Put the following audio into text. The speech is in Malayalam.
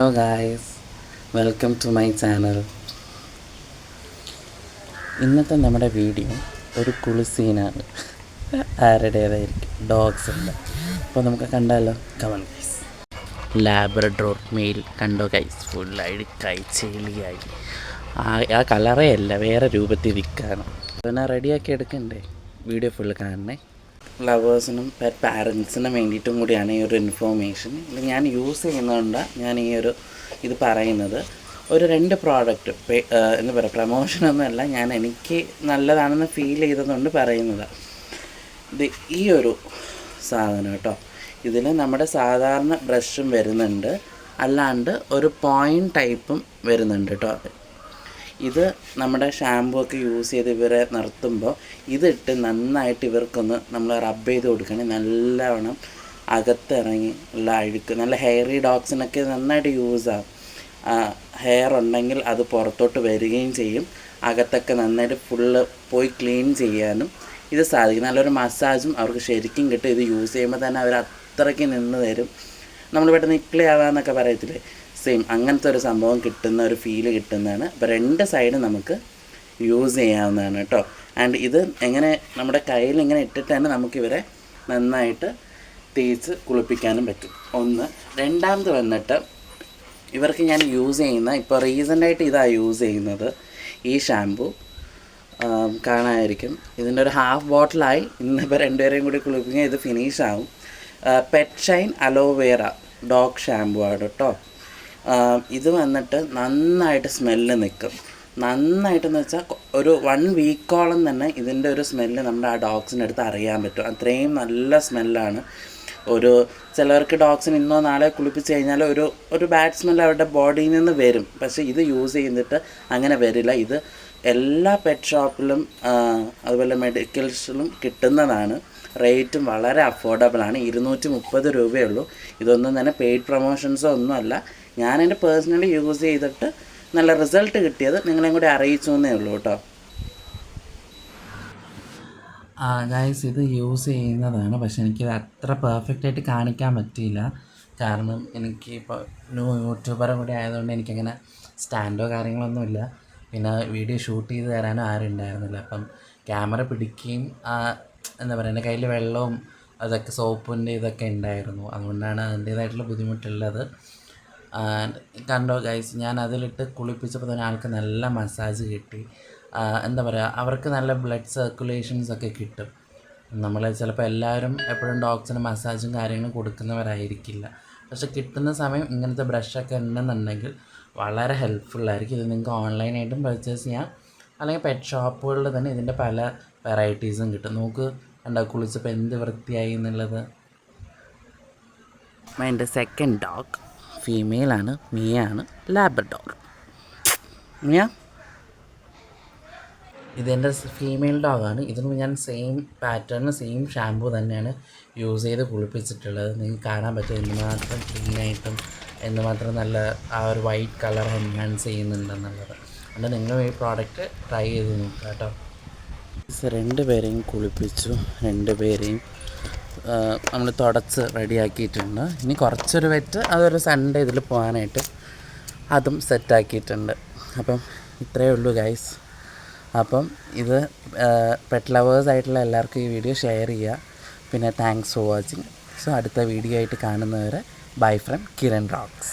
Hello guys, welcome to my channel. ഇന്നത്തെ നമ്മുടെ വീഡിയോ ഒരു കുളിസീനാണ്. ആരുടേതായിരിക്കും? ഡോഗ്സിൻ്റെ. അപ്പോൾ നമുക്ക് കണ്ടാലോ? Come on guys. ലാബ്രഡോർ മെയിൽ കണ്ടോ ഗൈസ്? ഫുൾ അഴുക്കായി ചെളിയായി. ആ കളറേ അല്ല, വേറെ രൂപത്തിൽ വിൽക്കാണ്. അതിനെ റെഡിയാക്കി എടുക്കണ്ടേ? വീഡിയോ ഫുള്ള് കാണണേ. ലവേഴ്സിനും പെറ്റ് പാരൻസിനും വേണ്ടിയിട്ടും കൂടിയാണ് ഈ ഒരു ഇൻഫോർമേഷൻ. ഞാൻ യൂസ് ചെയ്യുന്നതുകൊണ്ടാണ് ഞാൻ ഈ ഒരു ഇത് പറയുന്നത്. ഒരു 2 പ്രോഡക്റ്റ് എന്താ പറയുക, പ്രമോഷനൊന്നുമല്ല, എനിക്ക് നല്ലതാണെന്ന് ഫീൽ ചെയ്തതുകൊണ്ട് പറയുന്നതാണ്. ഇത് ഈ ഒരു സാധനം കേട്ടോ. ഇതിൽ നമ്മുടെ സാധാരണ ബ്രഷും വരുന്നുണ്ട്, അല്ലാണ്ട് ഒരു പോയിൻ്റ് ടൈപ്പും വരുന്നുണ്ട് കേട്ടോ. ഇത് നമ്മുടെ ഷാമ്പൂ ഒക്കെ യൂസ് ചെയ്ത് ഇവരെ നിർത്തുമ്പോൾ ഇതിട്ട് നന്നായിട്ട് ഇവർക്കൊന്ന് നമ്മൾ റബ്ബ് ചെയ്ത് കൊടുക്കുകയാണെങ്കിൽ നല്ലവണ്ണം അകത്തിറങ്ങി ഉള്ള അഴുക്ക്, നല്ല ഹെയറി ഡോഗ്സിനൊക്കെ നന്നായിട്ട് യൂസാകും. ഹെയർ ഉണ്ടെങ്കിൽ അത് പുറത്തോട്ട് വരികയും ചെയ്യും. അകത്തൊക്കെ നന്നായിട്ട് ഫുള്ള് പോയി ക്ലീൻ ചെയ്യാനും ഇത് സാധിക്കും. നല്ലൊരു മസാജും അവർക്ക് ശരിക്കും കിട്ടും. ഇത് യൂസ് ചെയ്യുമ്പോൾ തന്നെ അവർ അത്രയ്ക്ക് നിന്ന് തരും. നമ്മൾ പെട്ടെന്ന് ഇക്ലി ആവാമെന്നൊക്കെ പറയത്തില്ലേ, സെയിം അങ്ങനത്തെ ഒരു സംഭവം കിട്ടുന്ന ഒരു ഫീല് കിട്ടുന്നതാണ്. അപ്പോൾ 2 സൈഡ് നമുക്ക് യൂസ് ചെയ്യാവുന്നതാണ് കേട്ടോ. ആൻഡ് ഇത് എങ്ങനെ നമ്മുടെ കയ്യിൽ ഇങ്ങനെ ഇട്ടിട്ട് തന്നെ നമുക്കിവരെ നന്നായിട്ട് തേച്ച് കുളിപ്പിക്കാനും പറ്റും. ഒന്ന്. രണ്ടാമത് വന്നിട്ട് ഇവർക്ക് ഞാൻ യൂസ് ചെയ്യുന്ന, ഇപ്പോൾ റീസെൻ്റായിട്ട് ഇതാണ് യൂസ് ചെയ്യുന്നത്, ഈ ഷാമ്പു കാണാമായിരിക്കും. ഇതിൻ്റെ ഒരു ഹാഫ് ബോട്ടിലായി. ഇന്നിപ്പോൾ 2 പേരെയും കൂടി കുളിപ്പിക്കാൻ ഇത് ഫിനിഷ് ആവും. Pet Shine aloe vera dog shampoo ആണ് കേട്ടോ. ഇത് വന്നിട്ട് നന്നായിട്ട് സ്മെല്ല് നിൽക്കും. നന്നായിട്ടെന്ന് വെച്ചാൽ ഒരു 1 വീക്കോളം തന്നെ ഇതിൻ്റെ ഒരു സ്മെല്ല് നമ്മുടെ ആ ഡോഗ്സിൻ്റെ അടുത്ത് അറിയാൻ പറ്റും. അത്രയും നല്ല സ്മെല്ലാണ്. ചിലവർക്ക് ഡോഗ്സിന് ഇന്നോ നാളെ കുളിപ്പിച്ച് കഴിഞ്ഞാൽ ഒരു ബാഡ് സ്മെല്ല് അവരുടെ ബോഡിയിൽ നിന്ന് വരും. പക്ഷേ ഇത് യൂസ് ചെയ്തിട്ട് അങ്ങനെ വരില്ല. ഇത് എല്ലാ പെറ്റ് ഷോപ്പിലും അതുപോലെ മെഡിക്കൽസിലും കിട്ടുന്നതാണ്. റേറ്റും വളരെ അഫോർഡബിളാണ്. 230 രൂപയേ ഉള്ളൂ. ഇതൊന്നും തന്നെ പെയ്ഡ് പ്രൊമോഷൻസോ ഒന്നുമല്ല. ഞാൻ എൻ്റെ പേഴ്സണലി യൂസ് ചെയ്തിട്ട് നല്ല റിസൾട്ട് കിട്ടിയത് നിങ്ങളെയും കൂടി അറിയിച്ചു എന്നേ ഉള്ളൂ കേട്ടോ. ഗൈസ്, ഇത് യൂസ് ചെയ്യുന്നതാണ്. പക്ഷെ എനിക്കിത് അത്ര പെർഫെക്റ്റായിട്ട് കാണിക്കാൻ പറ്റിയില്ല. കാരണം എനിക്കിപ്പോൾ യൂട്യൂബറും കൂടി ആയതുകൊണ്ട് എനിക്കങ്ങനെ സ്റ്റാൻഡോ കാര്യങ്ങളൊന്നുമില്ല. പിന്നെ വീഡിയോ ഷൂട്ട് ചെയ്ത് തരാനും ആരും ഉണ്ടായിരുന്നില്ല. അപ്പം ക്യാമറ പിടിക്കുകയും എന്താ പറയുക, എൻ്റെ കയ്യിൽ വെള്ളവും അതൊക്കെ സോപ്പിൻ്റെ ഇതൊക്കെ ഉണ്ടായിരുന്നു. അതുകൊണ്ടാണ് അതിൻ്റേതായിട്ടുള്ള ബുദ്ധിമുട്ടുള്ളത്. കണ്ടോ ഗൈസ്, ഞാൻ അതിലിട്ട് കുളിപ്പിച്ചപ്പോൾ തന്നെ ആൾക്ക് നല്ല മസാജ് കിട്ടി. എന്താ പറയുക, അവർക്ക് നല്ല ബ്ലഡ് സർക്കുലേഷൻസൊക്കെ കിട്ടും. നമ്മൾ ചിലപ്പോൾ എല്ലാവരും എപ്പോഴും ഡോഗ്സിന് മസാജും കാര്യങ്ങളും കൊടുക്കുന്നവരായിരിക്കില്ല. പക്ഷെ കിട്ടുന്ന സമയം ഇങ്ങനത്തെ ബ്രഷൊക്കെ ഉണ്ടെന്നുണ്ടെങ്കിൽ വളരെ ഹെൽപ്ഫുള്ളായിരിക്കും. ഇത് നിങ്ങൾക്ക് ഓൺലൈനായിട്ടും പർച്ചേസ് ചെയ്യാം, അല്ലെങ്കിൽ പെറ്റ് ഷോപ്പുകളിൽ തന്നെ ഇതിൻ്റെ പല വെറൈറ്റീസും കിട്ടും. നമുക്ക് കണ്ടോ കുളിച്ചപ്പോൾ എന്ത് വൃത്തിയായി എന്നുള്ളത്. എൻ്റെ സെക്കൻഡ് ഡോഗ് ഫീമെയിലാണ്, മിയാണ്, ലാബ്രഡോർ. മിയ ഇതെൻ്റെ ഫീമെയിൽ ഡോഗാണ്. ഇതിന് ഞാൻ സെയിം പാറ്റേണിന് സെയിം ഷാമ്പൂ തന്നെയാണ് യൂസ് ചെയ്ത് കുളിപ്പിച്ചിട്ടുള്ളത്. നിങ്ങൾക്ക് കാണാൻ പറ്റും എന്തുമാത്രം ക്ലീനായിട്ടും എന്തുമാത്രം നല്ല ആ ഒരു വൈറ്റ് കളർ എൻഹാൻസ് ചെയ്യുന്നുണ്ടെന്നുള്ളത്. അതുകൊണ്ട് നിങ്ങൾ ഈ പ്രോഡക്റ്റ് ട്രൈ ചെയ്ത് നോക്കുക കേട്ടോ. 2 പേരെയും കുളിപ്പിച്ചു. 2 പേരെയും നമ്മൾ തുടച്ച് റെഡിയാക്കിയിട്ടുണ്ട്. ഇനി കുറച്ചൊരു വെറ്റ് അതൊരു സൺഡേ ഇതിൽ പോകാനായിട്ട് അതും സെറ്റാക്കിയിട്ടുണ്ട്. അപ്പം ഇത്രയേ ഉള്ളൂ ഗൈസ്. അപ്പം ഇത് പെറ്റ് ലവേഴ്സ് ആയിട്ടുള്ള എല്ലാവർക്കും ഈ വീഡിയോ ഷെയർ ചെയ്യുക. പിന്നെ താങ്ക്സ് ഫോർ വാച്ചിങ്. സോ അടുത്ത വീഡിയോ ആയിട്ട് കാണുന്നവരെ ബൈ ഫ്രം കിരൺ റോക്സ്.